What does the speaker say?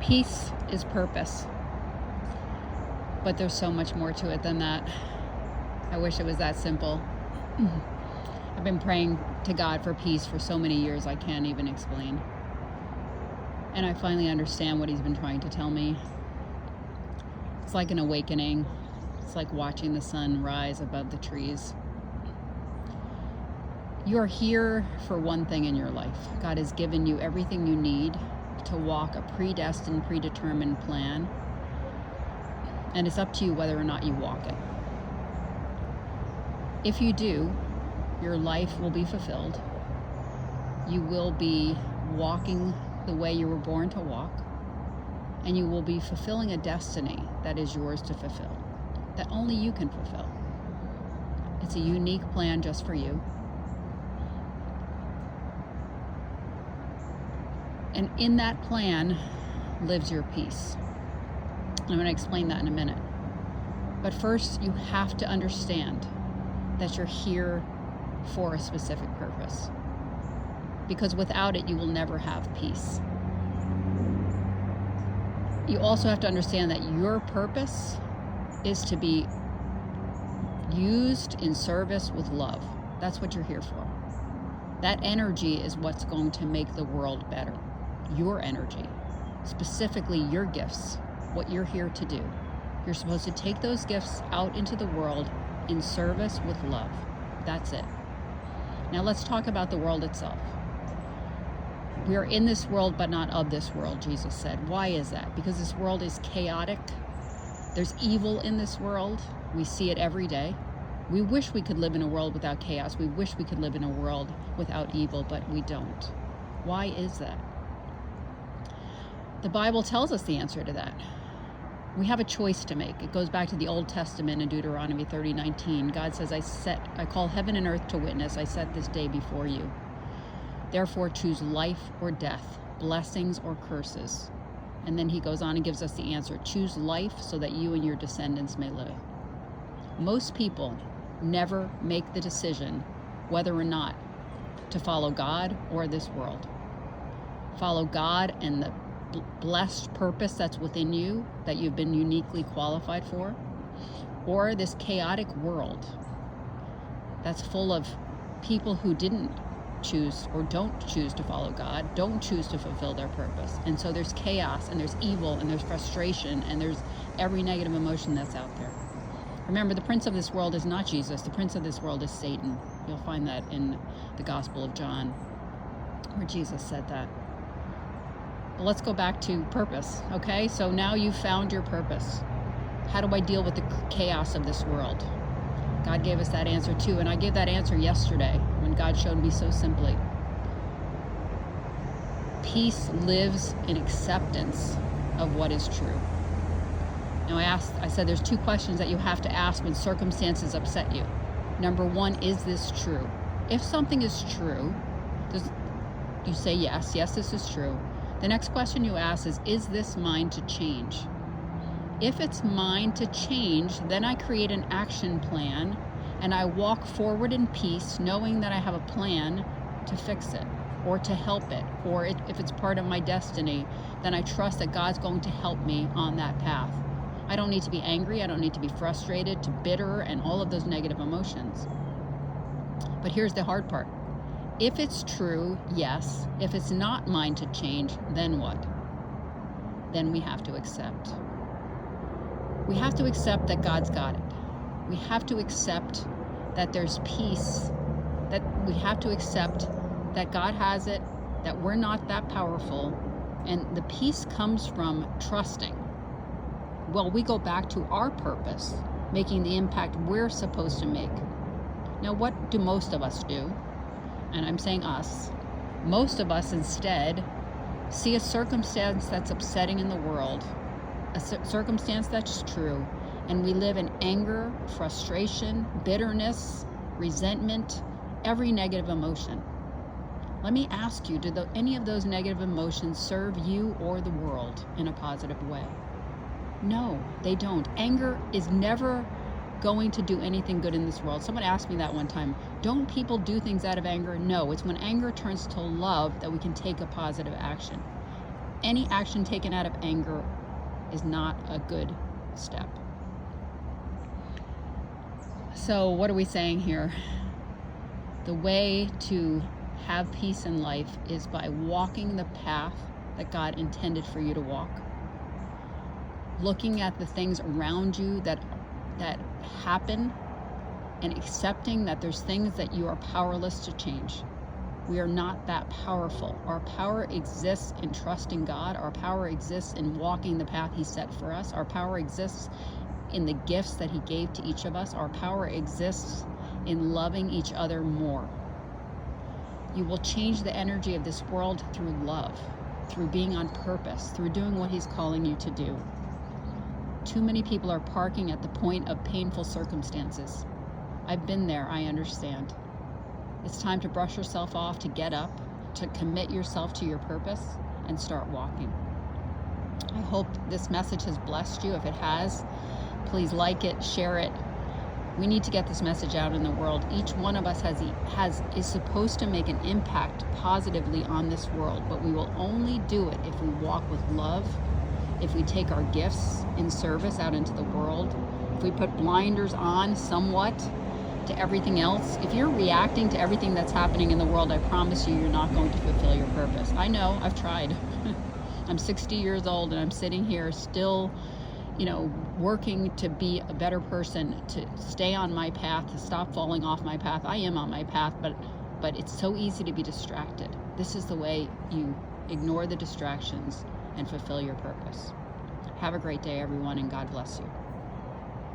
Peace is purpose. But there's so much more to it than that. I wish it was that simple. I've been praying to God for peace for so many years I can't even explain. And I finally understand what he's been trying to tell me. It's like an awakening. It's like watching the sun rise above the trees. You are here for one thing in your life. God has given you everything you need to walk a predestined, predetermined plan. And it's up to you whether or not you walk it. If you do, your life will be fulfilled. You will be walking the way you were born to walk. And you will be fulfilling a destiny that is yours to fulfill, that only you can fulfill. It's a unique plan just for you. And in that plan lives your peace. I'm going to explain that in a minute. But first, you have to understand that you're here for a specific purpose. Because without it, you will never have peace. You also have to understand that your purpose is to be used in service with love. That's what you're here for. That energy is what's going to make the world better. Your energy, specifically your gifts, what you're here to do. You're supposed to take those gifts out into the world in service with love. That's it. Now let's talk about the world itself. We are in this world, but not of this world, Jesus said. Why is that? Because this world is chaotic. There's evil in this world. We see it every day. We wish we could live in a world without chaos. We wish we could live in a world without evil, but we don't. Why is that? The Bible tells us the answer to that. We have a choice to make. It goes back to the Old Testament in Deuteronomy 30:19. God says, I call heaven and earth to witness. I set this day before you. Therefore, choose life or death, blessings or curses. And then he goes on and gives us the answer. Choose life so that you and your descendants may live. Most people never make the decision whether or not to follow God or this world. Follow God and the blessed purpose that's within you, that you've been uniquely qualified for, or this chaotic world that's full of people who didn't choose or don't choose to follow God, don't choose to fulfill their purpose. And so there's chaos and there's evil and there's frustration and there's every negative emotion that's out there. Remember, the prince of this world is not Jesus. The prince of this world is Satan. You'll find that in the Gospel of John, where Jesus said that. But let's go back to purpose, okay? So now you've found your purpose. How do I deal with the chaos of this world? God gave us that answer too, and I gave that answer yesterday when God showed me so simply. Peace lives in acceptance of what is true. Now I said there's two questions that you have to ask when circumstances upset you. Number one, is this true? If something is true, you say yes, this is true. The next question you ask is this mine to change? If it's mine to change, then I create an action plan and I walk forward in peace, knowing that I have a plan to fix it or to help it. Or if it's part of my destiny, then I trust that God's going to help me on that path. I don't need to be angry. I don't need to be frustrated, to bitter, and all of those negative emotions. But here's the hard part. If it's true, yes. If it's not mine to change, then what? Then we have to accept. We have to accept that God's got it. We have to accept that there's peace. That we have to accept that God has it, that we're not that powerful, and the peace comes from trusting. Well, we go back to our purpose, making the impact we're supposed to make. Now, what do most of us do? And I'm saying us. Most of us instead see a circumstance that's upsetting in the world, a circumstance that's true, and we live in anger, frustration, bitterness, resentment, every negative emotion. Let me ask you, do any of those negative emotions serve you or the world in a positive way? No, they don't. Anger is never going to do anything good in this world. Someone asked me that one time. Don't people do things out of anger? No, it's when anger turns to love that we can take a positive action. Any action taken out of anger is not a good step. So what are we saying here? The way to have peace in life is by walking the path that God intended for you to walk. Looking at the things around you that happen and accepting that there's things that you are powerless to change. We are not that powerful. Our power exists in trusting God. Our power exists in walking the path He set for us. Our power exists in the gifts that He gave to each of us. Our power exists in loving each other more. You will change the energy of this world through love, through being on purpose, through doing what He's calling you to do. Too many people are parking at the point of painful circumstances. I've been there, I understand. It's time to brush yourself off, to get up, to commit yourself to your purpose, and start walking. I hope this message has blessed you. If it has, please like it, share it. We need to get this message out in the world. Each one of us is supposed to make an impact positively on this world, but we will only do it if we walk with love, if we take our gifts in service out into the world, if we put blinders on somewhat to everything else. If you're reacting to everything that's happening in the world, I promise you're not going to fulfill your purpose. I know, I've tried. I'm 60 years old and I'm sitting here still, working to be a better person, to stay on my path, to stop falling off my path. I am on my path, but it's so easy to be distracted. This is the way you ignore the distractions and fulfill your purpose. Have a great day, everyone, and God bless you.